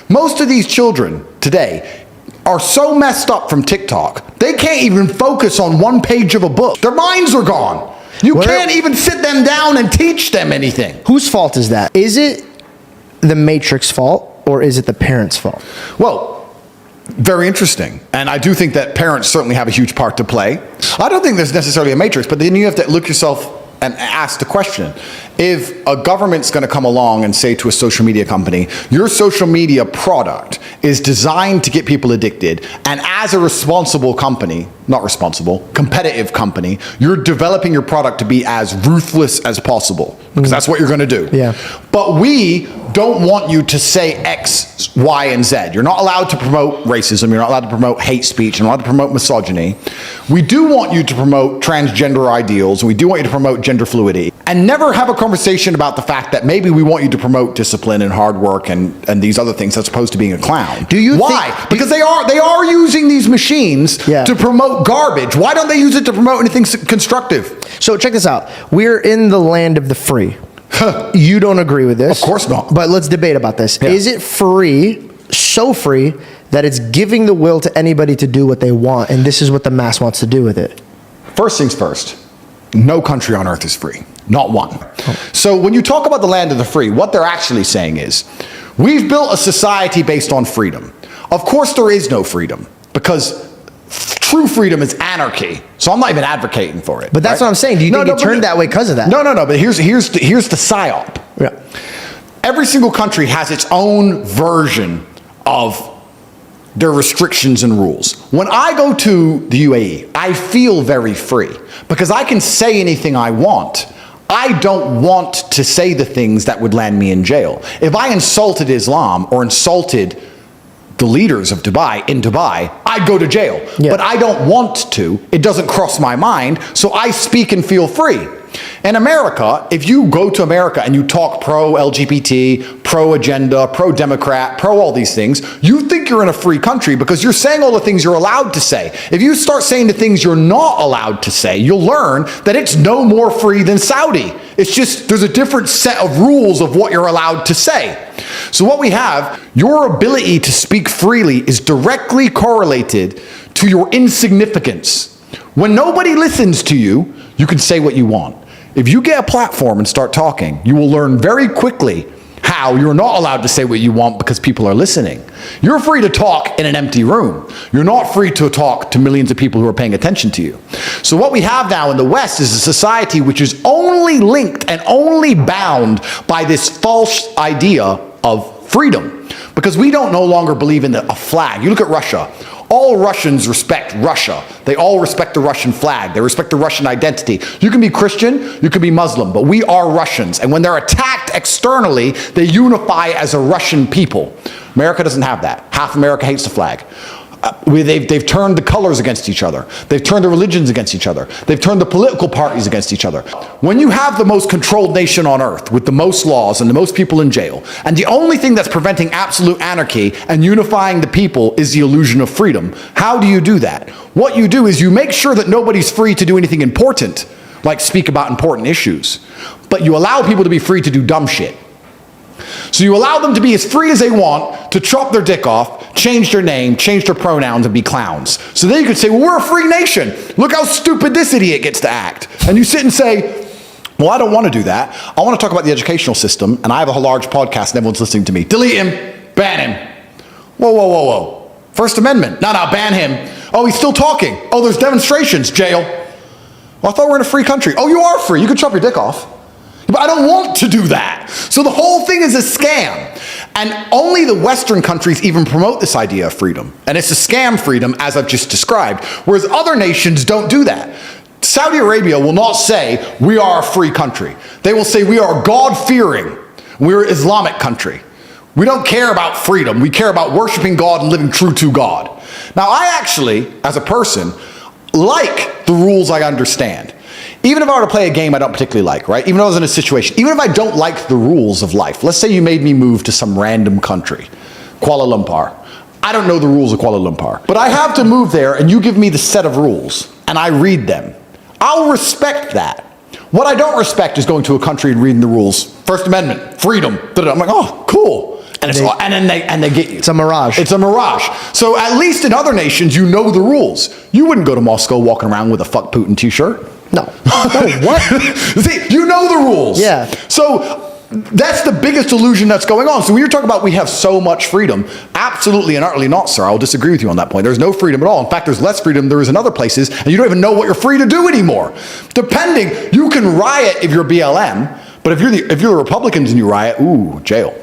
Most of these children today are so messed up from TikTok, they can't even focus on one page of a book. Their minds are gone. You can't even sit them down and teach them anything. Whose fault is that? Is it the Matrix fault or is it the parents' fault? Well, very interesting. And I do think that parents certainly have a huge part to play. I don't think there's necessarily a matrix, but then you have to look yourself and ask the question. If a government's going to come along and say to a social media company, your social media product is designed to get people addicted, and as a responsible company, not responsible, competitive company, you're developing your product to be as ruthless as possible, because that's what you're going to do. Yeah. But we don't want you to say X, Y, and Z. You're not allowed to promote racism. You're not allowed to promote hate speech. You're not allowed to promote misogyny. We do want you to promote transgender ideals. We do want you to promote gender fluidity, and never have a conversation about the fact that maybe we want you to promote discipline and hard work and these other things as opposed to being a clown. Do you Why? Because they are using these machines to promote garbage. Why don't they use it to promote anything constructive? So check this out. We're in the land of the free. You don't agree with this. Of course not. But let's debate about this. Yeah. Is it free, so free, that it's giving the will to anybody to do what they want, and this is what the mass wants to do with it? First things first, no country on earth is free. Not one. Oh. So when you talk about the land of the free, what they're actually saying is, we've built a society based on freedom. Of course there is no freedom, because true freedom is anarchy. So I'm not even advocating for it. But that's what I'm saying. Do you think it turned that way because of that? No. But here's the psyop. Yeah. Every single country has its own version of their restrictions and rules. When I go to the UAE, I feel very free because I can say anything I want. I don't want to say the things that would land me in jail. If I insulted Islam or insulted the leaders of Dubai in Dubai, I'd go to jail. Yeah. But I don't want to. It doesn't cross my mind, so I speak and feel free. In America, if you go to America and you talk pro-LGBT, pro-agenda, pro-democrat, pro all these things, you think you're in a free country because you're saying all the things you're allowed to say. If you start saying the things you're not allowed to say, you'll learn that it's no more free than Saudi. It's just there's a different set of rules of what you're allowed to say. So what we have, your ability to speak freely is directly correlated to your insignificance. When nobody listens to you, you can say what you want. If you get a platform and start talking, you will learn very quickly how you're not allowed to say what you want because people are listening. You're free to talk in an empty room. You're not free to talk to millions of people who are paying attention to you. So what we have now in the West is a society which is only linked and only bound by this false idea of freedom. Because we don't no longer believe in a flag. You look at Russia. All Russians respect Russia. They all respect the Russian flag. They respect the Russian identity. You can be Christian, you can be Muslim, but we are Russians. And when they're attacked externally, they unify as a Russian people. America doesn't have that. Half America hates the flag. They've turned the colors against each other. They've turned the religions against each other. They've turned the political parties against each other. When you have the most controlled nation on earth with the most laws and the most people in jail, and the only thing that's preventing absolute anarchy and unifying the people is the illusion of freedom, how do you do that? What you do is you make sure that nobody's free to do anything important, like speak about important issues, but you allow people to be free to do dumb shit. So you allow them to be as free as they want, to chop their dick off, change their name, change their pronouns, and be clowns. So then you could say, well, we're a free nation. Look how stupid this idiot gets to act. And you sit and say, well, I don't want to do that. I want to talk about the educational system, and I have a large podcast and everyone's listening to me. Delete him. Ban him. Whoa. First Amendment. No, ban him. Oh, he's still talking. Oh, there's demonstrations. Jail. Well, I thought we were in a free country. Oh, you are free. You can chop your dick off. But I don't want to do that. So the whole thing is a scam. And only the Western countries even promote this idea of freedom. And it's a scam freedom, as I've just described, whereas other nations don't do that. Saudi Arabia will not say, we are a free country. They will say, we are God-fearing. We're an Islamic country. We don't care about freedom. We care about worshiping God and living true to God. Now, I actually, as a person, like the rules I understand. Even if I were to play a game I don't particularly like, right? Even if I was in a situation, even if I don't like the rules of life, let's say you made me move to some random country, Kuala Lumpur. I don't know the rules of Kuala Lumpur, but I have to move there and you give me the set of rules and I read them. I'll respect that. What I don't respect is going to a country and reading the rules. First Amendment, freedom. I'm like, oh, cool. And and they get you. It's a mirage. It's a mirage. So at least in other nations, you know the rules. You wouldn't go to Moscow walking around with a "fuck Putin" t-shirt. No. What? See, you know the rules. Yeah. So that's the biggest illusion that's going on. So when you're talking about we have so much freedom, absolutely and utterly not, sir. I'll disagree with you on that point. There's no freedom at all. In fact, there's less freedom than there is in other places, and you don't even know what you're free to do anymore. Depending, you can riot if you're BLM, but if you're the Republicans and you riot, ooh, jail.